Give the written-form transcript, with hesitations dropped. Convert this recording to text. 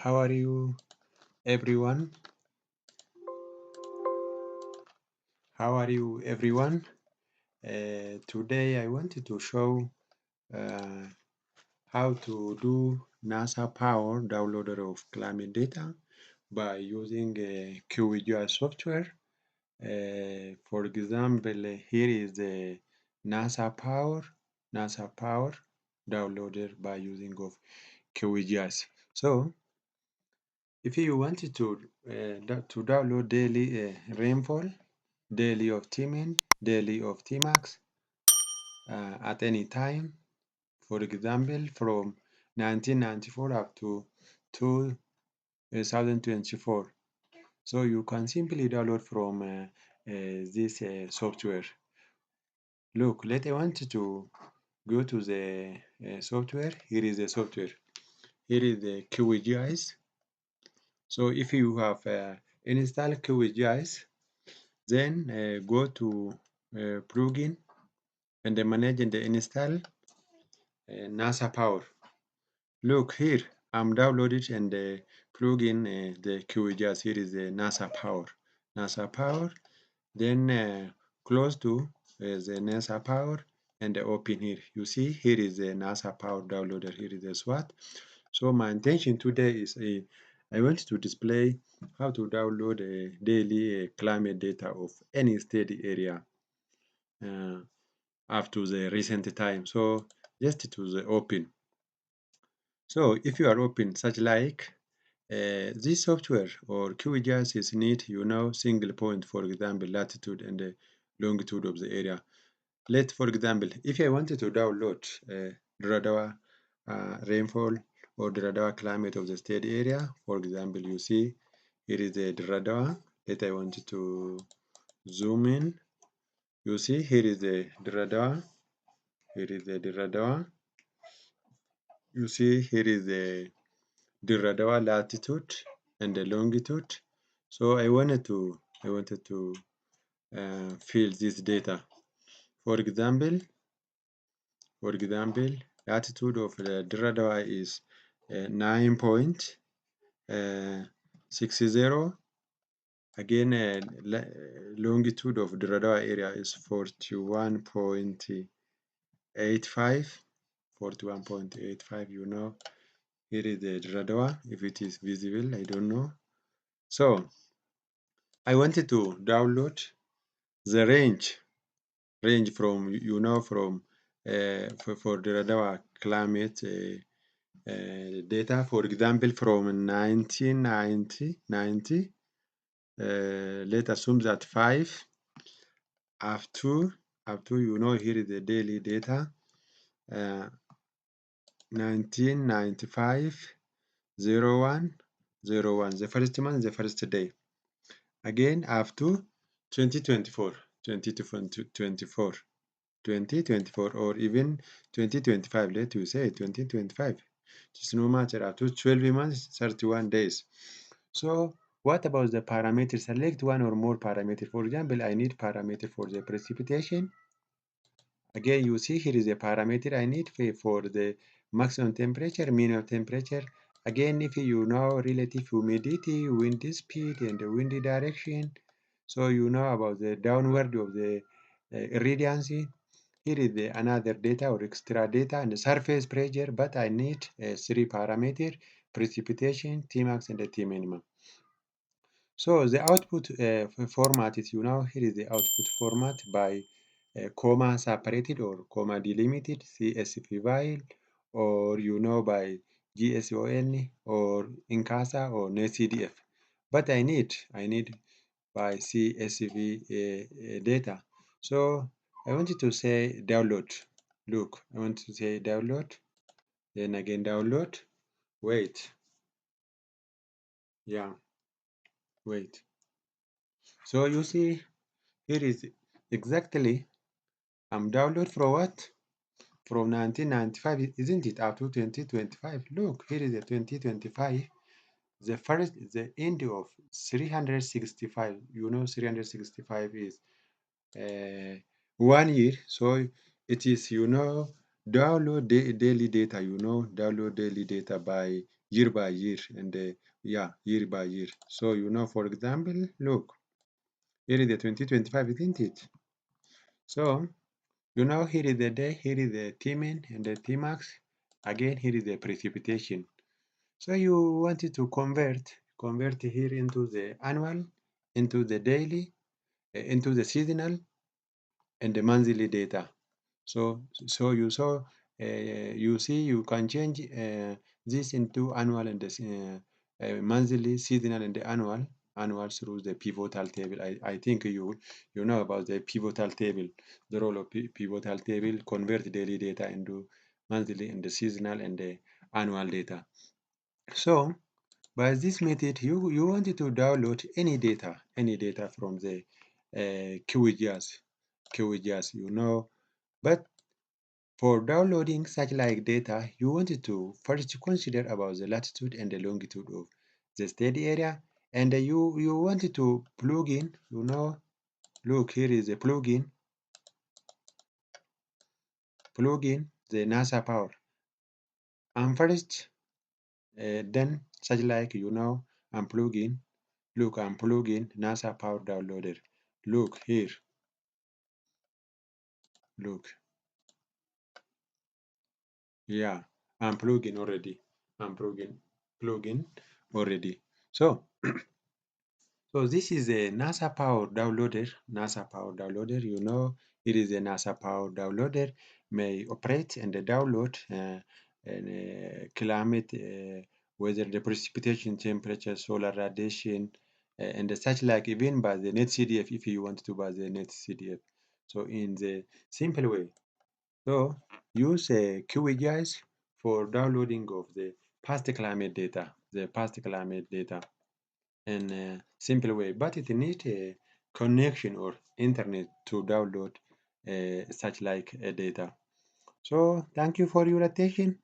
How are you, everyone? How are you, everyone? Today I wanted to show uh, how to do NASA Power downloader of climate data by using QGIS software. For example, here is the NASA Power downloader by using of QGIS. So if you wanted to download daily rainfall, daily of Tmin, daily of Tmax at any time, for example, from 1994 up to 2024. So you can simply download from this software. Look, I want to go to the software. Here is the software. Here is the QGIS. So if you have installed QGIS, then go to plugin and manage and install NASA Power. Look here, I'm downloaded and plug in the QGIS. Here is the NASA Power. NASA Power. Then close to the NASA Power and open here. You see, here is the NASA Power downloader. Here is the SWAT. So my intention today is I want to display how to download a daily climate data of any steady area up to the recent time. So just to the open. So if you are open such like this software or QGIS is need, single point, for example, latitude and the longitude of the area. For example, if I wanted to download Radar rainfall or the radar climate of the state area, for example, you see here is the radar. I wanted to zoom in. You see here is the radar. Here is the radar. You see here is the radar latitude and the longitude. So I wanted to fill this data. For example, latitude of the radar is 9.60. Again, longitude of the radar area is 41.85. 41.85, here is the radar, if it is visible, I don't know. So I wanted to download the range from from for the radar climate data, for example, from 1990, let's assume that 5 up to here is the daily data, 1995 01 01, the first month, the first day, again up to 2024 2024, or even 2025. Let us say 2025. It's no matter, up to 12 months, 31 days. So what about the parameters? Select one or more parameters. For example, I need parameter for the precipitation. Again, you see here is a parameter I need for the maximum temperature, minimum temperature. Again, if you know relative humidity, wind speed, and the wind direction, so you know about the downward of the irradiancy. Here is another data or extra data and the surface pressure, but I need 3 parameters: precipitation, Tmax, and the Tminimum. So the output format is, here is the output format by comma separated or comma delimited, CSV file, or by GSON or Incasa or NetCDF. But I need by CSV data. So I wanted to say download. Look, I want to say download, then again download. Wait, yeah, wait. So you see, here is exactly download from what? From 1995, isn't it? Up to 2025. Look, here is the 2025. The end of 365. 365 is 1 year. So it is, download daily data. Download daily data by year by year, and yeah, year by year. So for example, look, here is the 2025, isn't it? So here is the day, here is the Tmin and the Tmax. Again, here is the precipitation. So you wanted to convert here into the annual, into the daily, into the seasonal, and the monthly data. So you see you can change this into annual and the monthly, seasonal, and the annual through the pivotal table. I think you know about the pivotal table, the role of pivotal table, convert daily data into monthly and the seasonal and the annual data. So by this method, you wanted to download any data from the QGIS, but for downloading such like data, you wanted to first consider about the latitude and the longitude of the study area, and you wanted to plug in, look, here is a plug in the NASA power, and first, then such like I'm plugging, look, I'm plugging NASA power downloader. Look here, look, yeah, I'm plugging already. I'm plugging already. So this is a NASA Power Downloader. NASA Power Downloader, it is a NASA Power Downloader may operate and download and climate, weather, the precipitation, temperature, solar radiation, and such like, even by the net CDF if you want to buy the net CDF. So in the simple way, so use QGIS for downloading of the past climate data, in a simple way, but it needs a connection or internet to download such like data. So thank you for your attention.